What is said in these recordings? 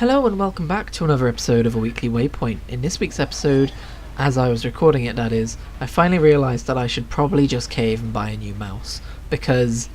Hello and welcome back to another episode of A Weekly Waypoint. In this week's episode, as I was recording it that is, I finally realised that I should probably just cave and buy a new mouse. Because,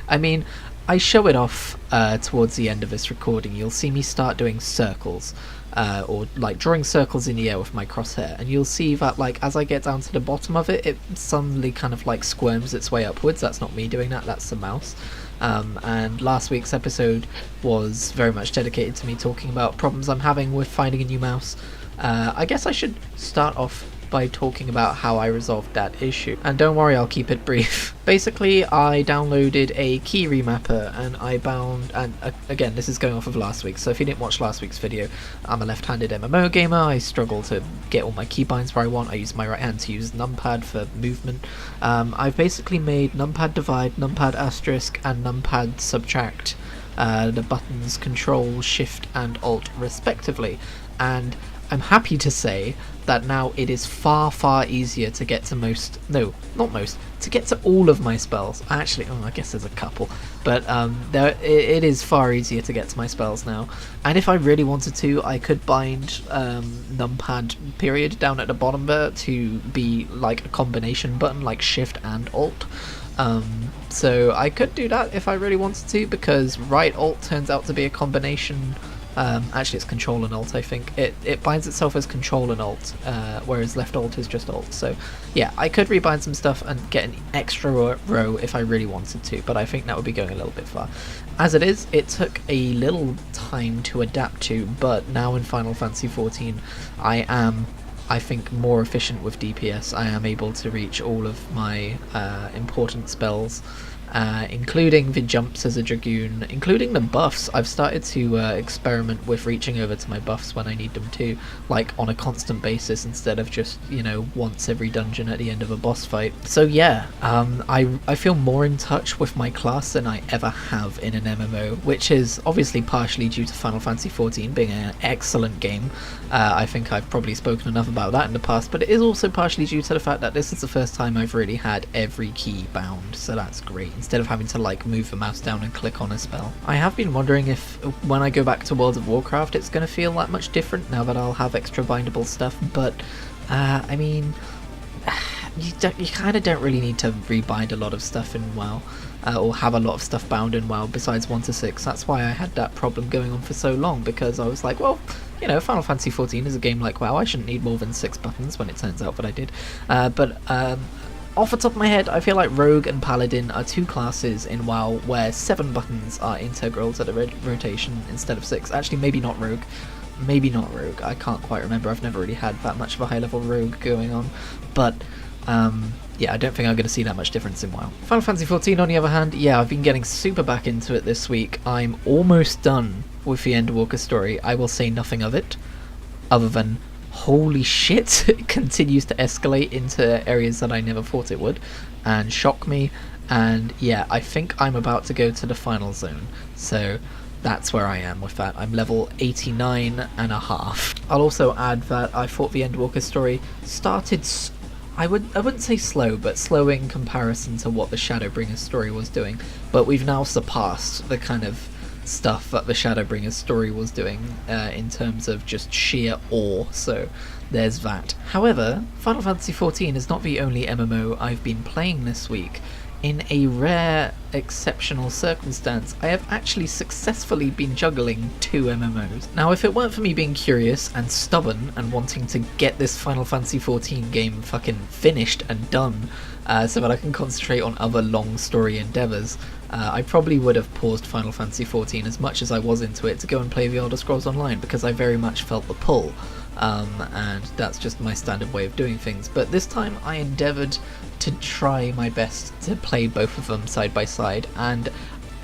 I show it off towards the end of this recording. You'll see me start doing circles, or like drawing circles in the air with my crosshair. And you'll see that as I get down to the bottom of it, it suddenly kind of squirms its way upwards. That's not me doing that, that's the mouse. And last week's episode was very much dedicated to me talking about problems I'm having with finding a new mouse. I guess I should start off by talking about how I resolved that issue. And don't worry, I'll keep it brief. Basically, I downloaded a key remapper and I bound, and again, this is going off of last week, so if you didn't watch last week's video, I'm a left-handed MMO gamer. I struggle to get all my keybinds where I want. I use my right hand to use numpad for movement. I've basically made numpad divide, numpad asterisk, and numpad subtract the buttons Control, Shift, and Alt respectively, and I'm happy to say that now it is far easier to get to to get to all of my spells. Actually, I guess there's a couple, but it is far easier to get to my spells now. And if I really wanted to, I could bind numpad period down at the bottom there to be like a combination button, like Shift and Alt. So I could do that if I really wanted to, because right Alt turns out to be a combination. Actually it's Control and Alt, I think. It binds itself as Control and Alt, whereas left Alt is just Alt. So yeah, I could rebind some stuff and get an extra row if I really wanted to, but I think that would be going a little bit far. As it is, it took a little time to adapt to, but now in Final Fantasy XIV I am, I think, more efficient with DPS. I am able to reach all of my important spells, including the jumps as a Dragoon, including the buffs. I've started to experiment with reaching over to my buffs when I need them to, like on a constant basis instead of just, once every dungeon at the end of a boss fight. So yeah, I feel more in touch with my class than I ever have in an MMO, which is obviously partially due to Final Fantasy XIV being an excellent game. I think I've probably spoken enough about that in the past, but it is also partially due to the fact that this is the first time I've really had every key bound, so that's great, instead of having to move the mouse down and click on a spell. I have been wondering if when I go back to World of Warcraft it's going to feel that much different now that I'll have extra bindable stuff, but you kind of don't really need to rebind a lot of stuff in WoW, or have a lot of stuff bound in WoW besides 1 to 6. That's why I had that problem going on for so long, because I was like, well, Final Fantasy XIV is a game like WoW, I shouldn't need more than 6 buttons, when it turns out that I did. Off the top of my head, I feel like Rogue and Paladin are two classes in WoW where 7 buttons are integral to the rotation instead of 6. Actually, maybe not Rogue. I can't quite remember. I've never really had that much of a high-level Rogue going on. But, yeah, I don't think I'm going to see that much difference in WoW. Final Fantasy XIV, on the other hand, yeah, I've been getting super back into it this week. I'm almost done with the Endwalker story. I will say nothing of it, other than holy shit, it continues to escalate into areas that I never thought it would, and shock me, and yeah, I think I'm about to go to the final zone, so that's where I am with that. I'm level 89 and a half. I'll also add that I thought the Endwalker story started, I wouldn't say slow, but slow in comparison to what the Shadowbringers story was doing, but we've now surpassed the kind of stuff that the Shadowbringers story was doing in terms of just sheer awe, so there's that. However, Final Fantasy XIV is not the only MMO I've been playing this week. In a rare, exceptional circumstance, I have actually successfully been juggling 2 MMOs. Now, if it weren't for me being curious and stubborn and wanting to get this Final Fantasy XIV game fucking finished and done, so that I can concentrate on other long story endeavours, I probably would have paused Final Fantasy XIV as much as I was into it to go and play The Elder Scrolls Online, because I very much felt the pull, and that's just my standard way of doing things. But this time I endeavoured to try my best to play both of them side by side, and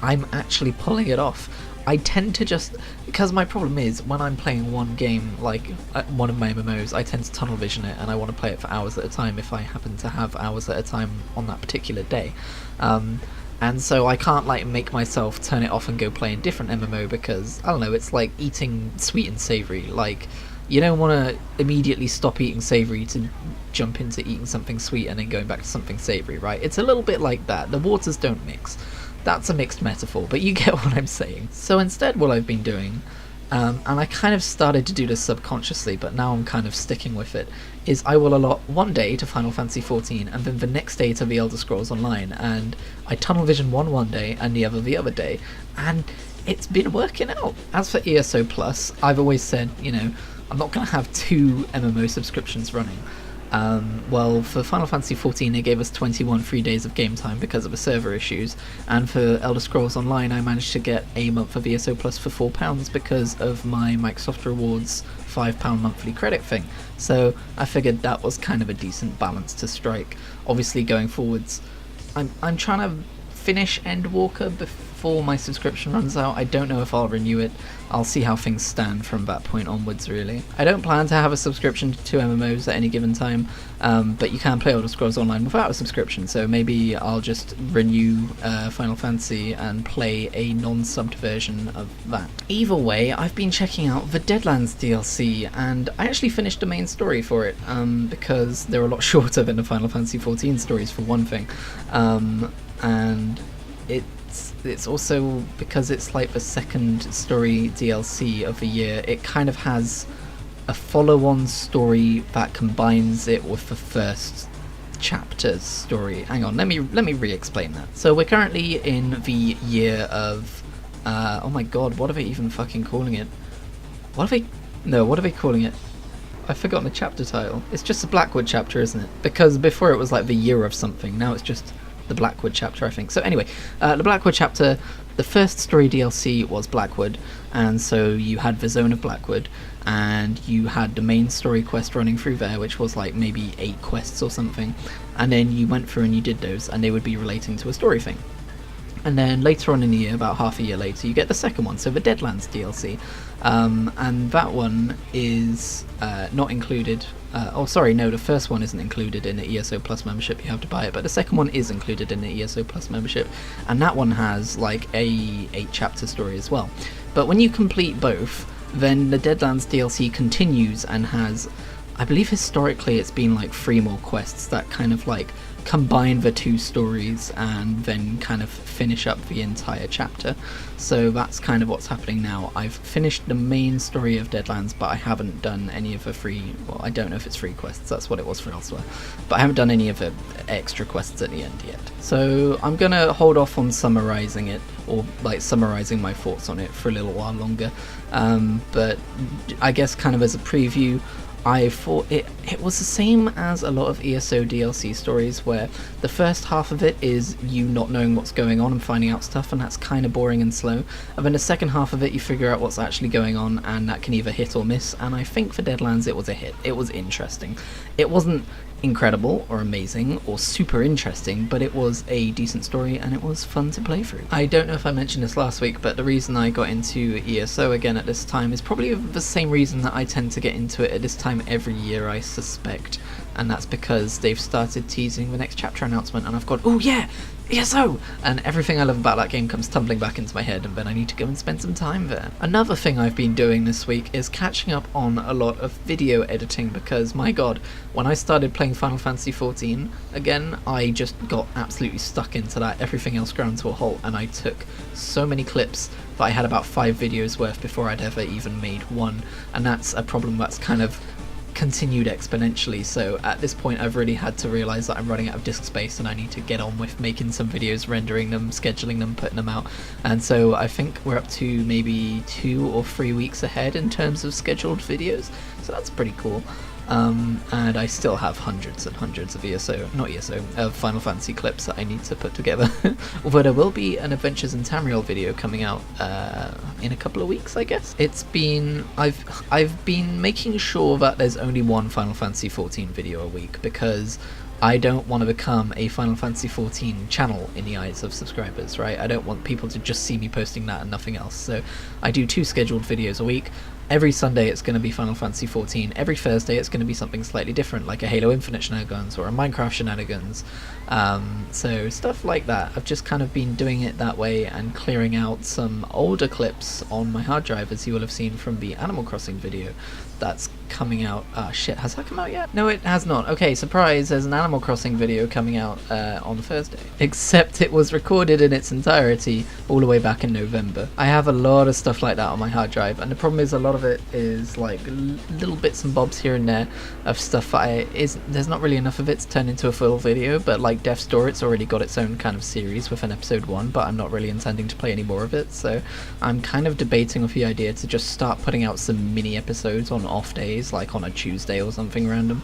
I'm actually pulling it off. I tend to just, because my problem is when I'm playing one game, like one of my MMOs, I tend to tunnel vision it and I want to play it for hours at a time if I happen to have hours at a time on that particular day. And so I can't make myself turn it off and go play a different MMO, because, I don't know, it's like eating sweet and savoury. You don't want to immediately stop eating savoury to jump into eating something sweet and then going back to something savoury, right? It's a little bit like that. The waters don't mix. That's a mixed metaphor, but you get what I'm saying. So instead what I've been doing and I kind of started to do this subconsciously, but now I'm kind of sticking with it, is I will allot one day to Final Fantasy XIV, and then the next day to The Elder Scrolls Online, and I tunnel vision one day, and the other day, and it's been working out. As for ESO Plus, I've always said, I'm not going to have 2 MMO subscriptions running. Well, for Final Fantasy XIV, they gave us 21 free days of game time because of the server issues, and for Elder Scrolls Online, I managed to get a month of ESO Plus for £4 because of my Microsoft Rewards £5 monthly credit thing. So I figured that was kind of a decent balance to strike. Obviously, going forwards, I'm trying to finish Endwalker before my subscription runs out. I don't know if I'll renew it. I'll see how things stand from that point onwards, really. I don't plan to have a subscription to 2 MMOs at any given time, but you can play Elder Scrolls Online without a subscription, so maybe I'll just renew Final Fantasy and play a non-subbed version of that. Either way, I've been checking out the Deadlands DLC, and I actually finished the main story for it, because they're a lot shorter than the Final Fantasy XIV stories, for one thing, and it's also, because it's like the second story DLC of the year, it kind of has a follow-on story that combines it with the first chapter's story. Hang on, let me re-explain that. So we're currently in the year of oh my god, what are they even fucking calling it? What are they calling it? I've forgotten the chapter title. It's just the Blackwood chapter, isn't it? Because before it was like the year of something, now it's just the Blackwood chapter, I think. So anyway, the Blackwood chapter, the first story DLC was Blackwood, and so you had the Zone of Blackwood, and you had the main story quest running through there, which was like maybe 8 quests or something, and then you went through and you did those, and they would be relating to a story thing. And then later on in the year, about half a year later, you get the second one, so the Deadlands DLC, and that one is not included. The first one isn't included in the ESO Plus membership, you have to buy it, but the second one is included in the ESO Plus membership, and that one has like a 8-chapter story as well. But when you complete both, then the Deadlands DLC continues and has, I believe historically it's been like 3 more quests that kind of like combine the 2 stories and then kind of finish up the entire chapter. So that's kind of what's happening now. I've finished the main story of Deadlands, but I haven't done any of the I don't know if it's free quests, that's what it was for elsewhere, but I haven't done any of the extra quests at the end yet. So I'm gonna hold off on summarizing it, or like summarizing my thoughts on it, for a little while longer, but I guess kind of as a preview, I thought it was the same as a lot of ESO DLC stories, where the first half of it is you not knowing what's going on and finding out stuff, and that's kind of boring and slow, and then the second half of it you figure out what's actually going on, and that can either hit or miss, and I think for Deadlands it was a hit. It was interesting. It wasn't incredible or amazing or super interesting, but it was a decent story and it was fun to play through. I don't know if I mentioned this last week, but the reason I got into ESO again at this time is probably the same reason that I tend to get into it at this time every year, I suspect, and that's because they've started teasing the next chapter announcement, and I've gone, oh yeah, ESO! And everything I love about that game comes tumbling back into my head, and then I need to go and spend some time there. Another thing I've been doing this week is catching up on a lot of video editing, because my god, when I started playing Final Fantasy XIV again, I just got absolutely stuck into that, everything else ground to a halt, and I took so many clips that I had about 5 videos worth before I'd ever even made one, and that's a problem that's kind of continued exponentially. So at this point I've really had to realise that I'm running out of disk space and I need to get on with making some videos, rendering them, scheduling them, putting them out, and so I think we're up to maybe 2 or 3 weeks ahead in terms of scheduled videos, so that's pretty cool. And I still have hundreds and hundreds of Final Fantasy clips that I need to put together. Although there will be an Adventures in Tamriel video coming out in a couple of weeks, I guess. I've been making sure that there's only one Final Fantasy XIV video a week, because I don't want to become a Final Fantasy XIV channel in the eyes of subscribers, right? I don't want people to just see me posting that and nothing else. So I do 2 scheduled videos a week. Every Sunday it's going to be Final Fantasy XIV. Every Thursday it's going to be something slightly different, like a Halo Infinite shenanigans or a Minecraft shenanigans. So stuff like that. I've just kind of been doing it that way and clearing out some older clips on my hard drive, as you will have seen from the Animal Crossing video that's coming out. Shit, has that come out yet? No, it has not. Okay, surprise, there's an Animal Crossing video coming out on Thursday. Except it was recorded in its entirety all the way back in November. I have a lot of stuff like that on my hard drive, and the problem is a lot of it is like little bits and bobs here and there of stuff that there's not really enough of it to turn into a full video, but like Death's Door, it's already got its own kind of series with an episode 1, but I'm not really intending to play any more of it, so I'm kind of debating with the idea to just start putting out some mini episodes on off days, like on a Tuesday or something random.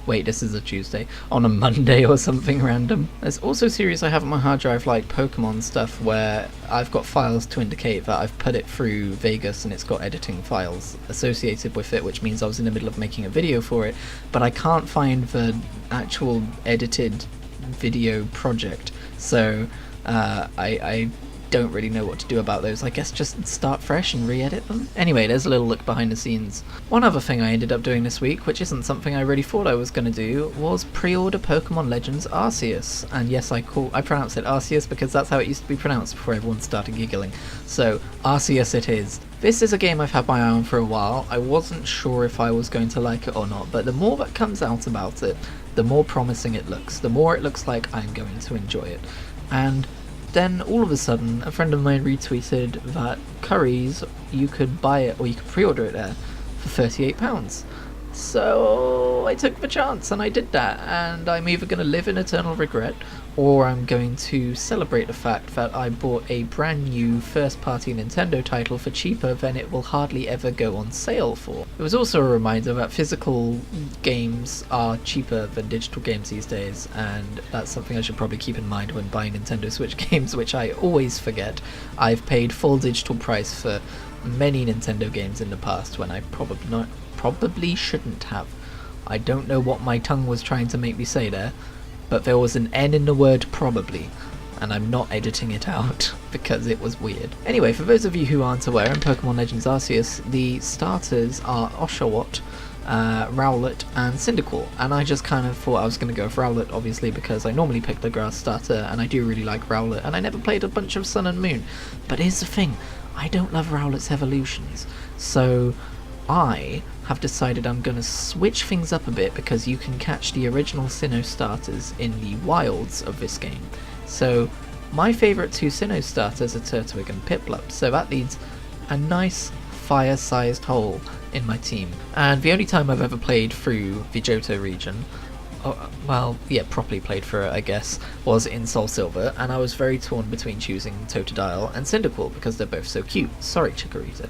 Wait, this is a Tuesday. On a Monday or something random. There's also series I have on my hard drive, like Pokemon stuff, where I've got files to indicate that I've put it through Vegas and it's got editing files associated with it, which means I was in the middle of making a video for it, but I can't find the actual edited video project, so I don't really know what to do about those. I guess just start fresh and re-edit them. Anyway, there's a little look behind the scenes. One other thing I ended up doing this week, which isn't something I really thought I was going to do, was pre-order Pokemon Legends Arceus. And yes, I pronounce it Arceus because that's how it used to be pronounced before everyone started giggling. So, Arceus it is. This is a game I've had my eye on for a while. I wasn't sure if I was going to like it or not, but the more that comes out about it, the more promising it looks. The more it looks like I'm going to enjoy it. And then all of a sudden a friend of mine retweeted that Curry's, you could buy it or you could pre-order it there for £38. So I took the chance and I did that, and I'm either going to live in eternal regret or I'm going to celebrate the fact that I bought a brand new first party Nintendo title for cheaper than it will hardly ever go on sale for. It was also a reminder that physical games are cheaper than digital games these days, and that's something I should probably keep in mind when buying Nintendo Switch games, which I always forget. I've paid full digital price for many Nintendo games in the past when I probably shouldn't have. I don't know what my tongue was trying to make me say there, but there was an N in the word probably, and I'm not editing it out because it was weird. Anyway, for those of you who aren't aware, in Pokemon Legends Arceus, the starters are Oshawott, Rowlet, and Cyndaquil, and I just kind of thought I was going to go with Rowlet, obviously, because I normally pick the grass starter, and I do really like Rowlet, and I never played a bunch of Sun and Moon. But here's the thing, I don't love Rowlet's evolutions, so I have decided I'm going to switch things up a bit because you can catch the original Sinnoh starters in the wilds of this game. So my favourite two Sinnoh starters are Turtwig and Piplup, so that leaves a nice fire-sized hole in my team. And the only time I've ever played through the Johto region, properly played for it, I guess, was in Soul Silver, and I was very torn between choosing Totodile and Cyndaquil because they're both so cute. Sorry, Chikorita.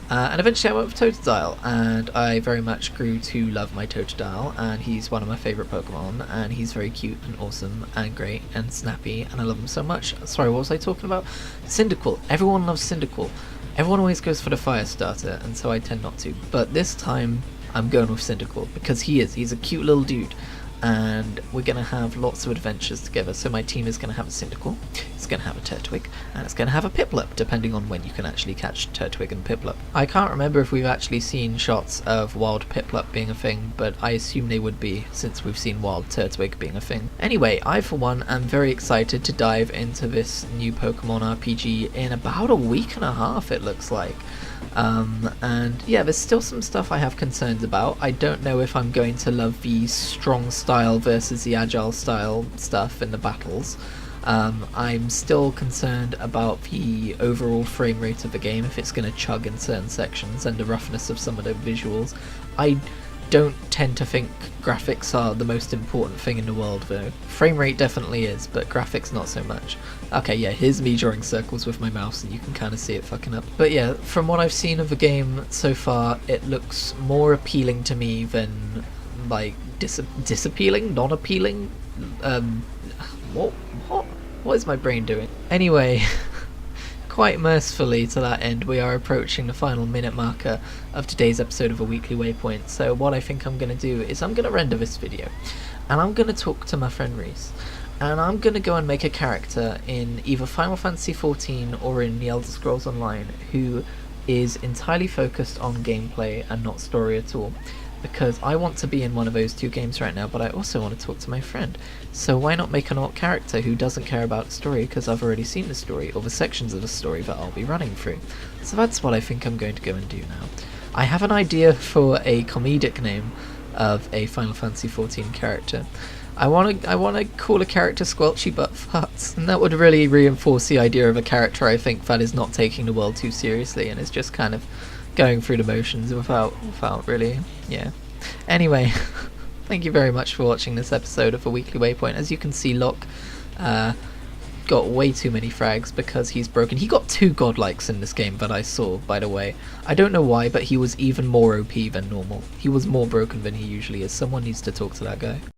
And eventually I went with Totodile, and I very much grew to love my Totodile, and he's one of my favourite Pokemon, and he's very cute and awesome and great and snappy, and I love him so much. Sorry, what was I talking about? Cyndaquil. Everyone loves Cyndaquil. Everyone always goes for the fire starter, and so I tend not to. But this time I'm going with Cyndaquil because he's a cute little dude, and we're going to have lots of adventures together. So my team is going to have a Cyndaquil, it's going to have a Turtwig, and it's going to have a Piplup, depending on when you can actually catch Turtwig and Piplup. I can't remember if we've actually seen shots of wild Piplup being a thing, but I assume they would be, since we've seen wild Turtwig being a thing. Anyway, I for one am very excited to dive into this new Pokemon RPG in about a week and a half, it looks like. And yeah, there's still some stuff I have concerns about. I don't know if I'm going to love the strong style versus the agile style stuff in the battles. I'm still concerned about the overall frame rate of the game, if it's going to chug in certain sections, and the roughness of some of the visuals. I don't tend to think graphics are the most important thing in the world though. Frame rate definitely is, but graphics not so much. Okay, yeah, here's me drawing circles with my mouse and you can kind of see it fucking up. But yeah, from what I've seen of the game so far, it looks more appealing to me than, like, disappealing? Non-appealing? What is my brain doing? Anyway, quite mercifully to that end, we are approaching the final minute marker of today's episode of A Weekly Waypoint. So what I think I'm going to do is I'm going to render this video, and I'm going to talk to my friend Reese, and I'm going to go and make a character in either Final Fantasy XIV or in The Elder Scrolls Online who is entirely focused on gameplay and not story at all. Because I want to be in one of those two games right now, but I also want to talk to my friend. So why not make an alt character who doesn't care about the story, because I've already seen the story, or the sections of the story that I'll be running through. So that's what I think I'm going to go and do now. I have an idea for a comedic name of a Final Fantasy XIV character. I want to call a character Squelchy Butt Farts, and that would really reinforce the idea of a character I think that is not taking the world too seriously and is just kind of going through the motions without really, yeah. Anyway, thank you very much for watching this episode of A Weekly Waypoint. As you can see, Locke got way too many frags because he's broken. He got 2 godlikes in this game that I saw, by the way. I don't know why, but he was even more OP than normal. He was more broken than he usually is. Someone needs to talk to that guy.